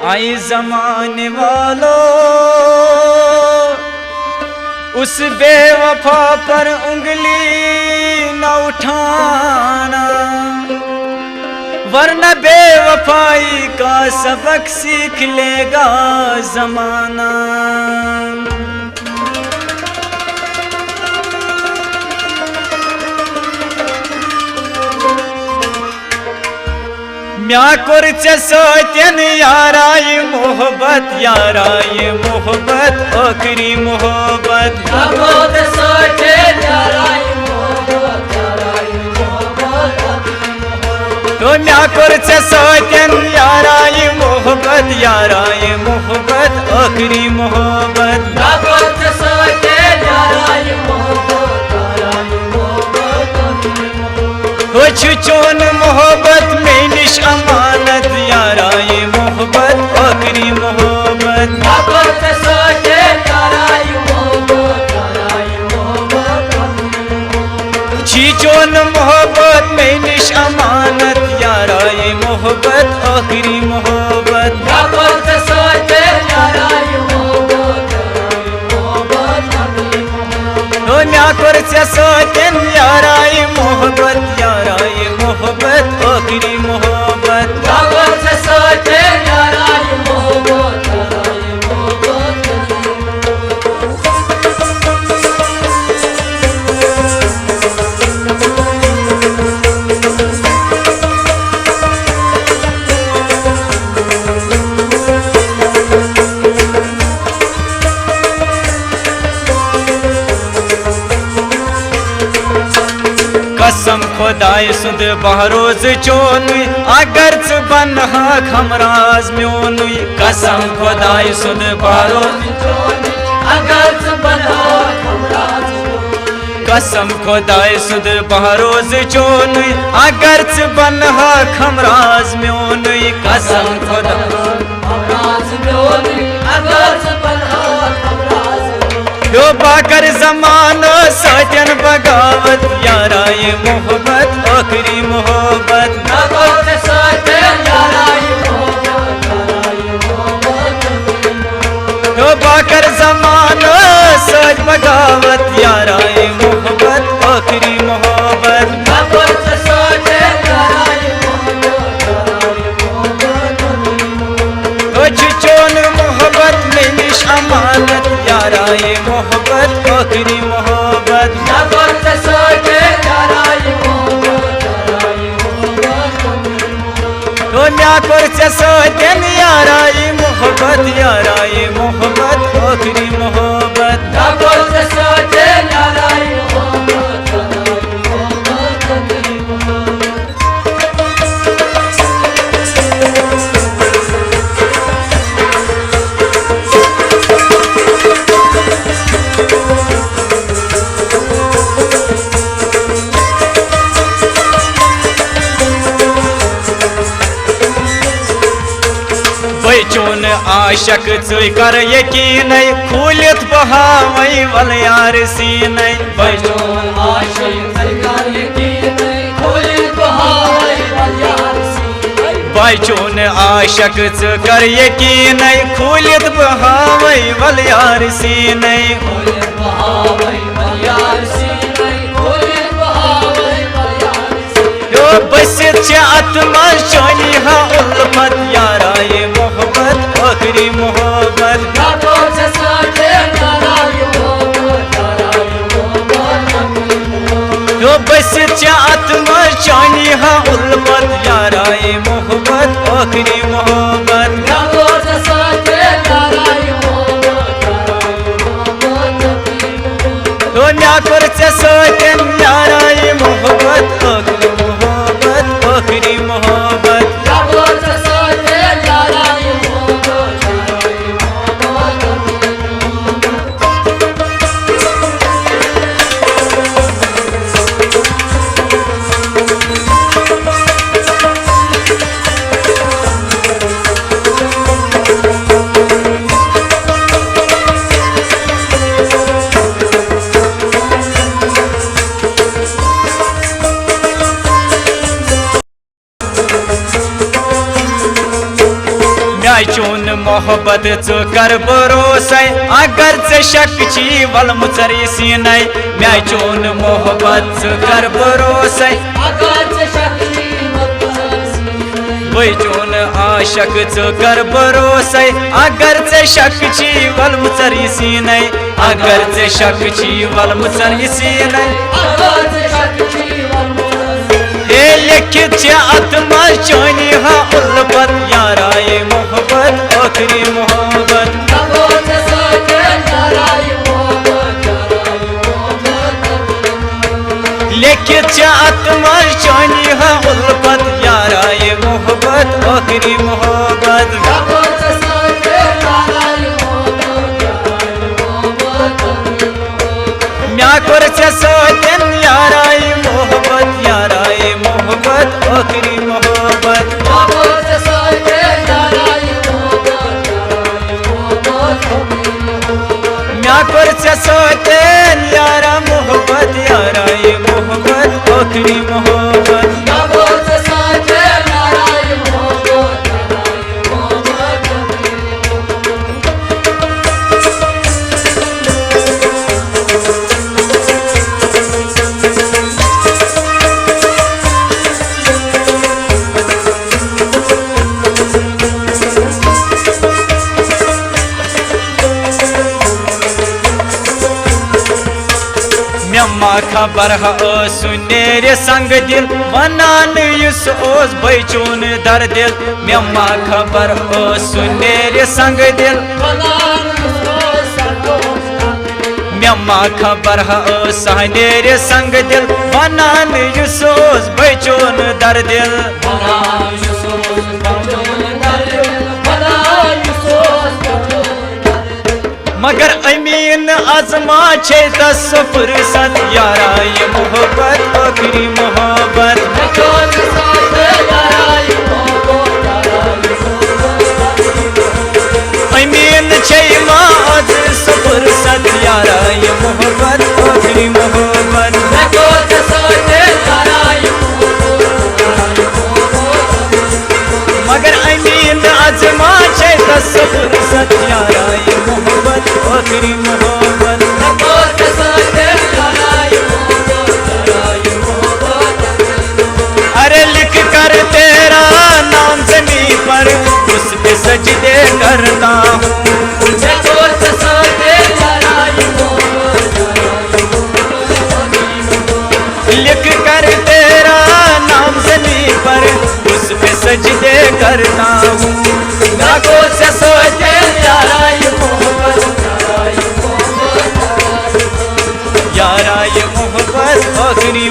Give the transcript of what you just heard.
आई जमाने वालों उस बेवफा पर उंगली न उठाना, वरना बेवफाई का सबक सीख लेगा जमाना। म्याकुर सत्यन याराई मोहब्बत, याराई मोहब्बत आखिरी मोहब्बत। तो म्याकुर सत्यन याराई मोहब्बत, याराई मोहब्बत आखिरी मोहब्बत। चोन मोहब्बत में निश अमानत, याराई मोहब्बत आखिरी मोहब्बत। चोन मोहब्बत में निश अमानत, याराई मोहब्बत आखिरी मोहब्बत। म्याकुर सत्यन याराई मोहब्बत, याराई मोहब्बत आखिरी मोहब्बत। कसम खुदाई सुद बहरोज चोन अगर बनहा खमराज म्योन। कसम खुदाई सुद बहरोज कसम खुदाई सुद बहरोज चोन अगर बनहा खमराज म्योन। कसम खुदा यो बाकर जमानो सजन बगावत, याराई मोहब्बत आखिरी मोहब्बत। यो बाकर जमानो सज बगावत, याराई मोहब्बत आखिरी मोहब्बत। चोन मोहब्बत में निश अमानत, याराई मोहब्बत आखिरी मोहब्बत। तो म्याकुर सत्यन याराई मोहब्बत, याराई मोहब्बत आखिरी मोहब्बत। चोन आशक चुई कर यकीन खूलित बहावई वल यार सीन। चोन आशक कर यकीन खूलित बहावई वल यार सीन। बसित आत्मा शोनी हा उल्फत, याराई मोहब्बत आखिरी मोहब्बत। यो बसित आत्मा शोनी हा उल्फत, याराई मोहब्बत आखिरी मोहब्बत। तो म्याकुर सत्यन याराई मोहब्बत आखिरी मोहब्बत आखिरी मोहब्बत। म्या चून मोहब्बत च कर भरोसे अगर चे शक छी वल मुचरी सीने म्या चून मोहब्बत च कर भरोसे वही चून आशक च कर भरोसे अगर चे शक छी वल मुचरी सीने अगर चे शक छी वल मुचरी सीने लिखित आत्मा चानी हा उल्फत याराए मोहब्बत आखिरी मोहब्बत लिखित आत्मा चानी हा उल्फत याराए मोहब्बत आखिरी मोहब्बत म्या कर सतन याराए मोहब्बत याराए मोहब्बत आखिरी मोहब्बत म्या कर सतन यारा मोहब्बत याराए मोहब्बत आखिरी मोहब्बत म्या खबर सुनेर संग दिल वनान युस ओस बैचून दर दिल म्या खबर सुनेर संग दिल म्या खबर सहनेर संग दिल वनान युस ओस बैचून दर दिल मगर अमीन आजमा छे दस फुर्सत याराए मोहब्बत आखिरी मोहब्बत अमीन छे माज फुर्सत याराए मोहब्बत आखिरी मोहब्बत मगर अमीन आजमा छे दस फुर्सत याराए मोहब्बत आखिरी मोहब्बत अरे लिख कर तेरा नाम जमीन पर उस पे सजदे करता हूँ लिख कर तेरा नाम जमीन पर उस पे सजदे करता हूँ नागो से सोचे याराए मोहब्बत याराए मोहब्बत आखिरी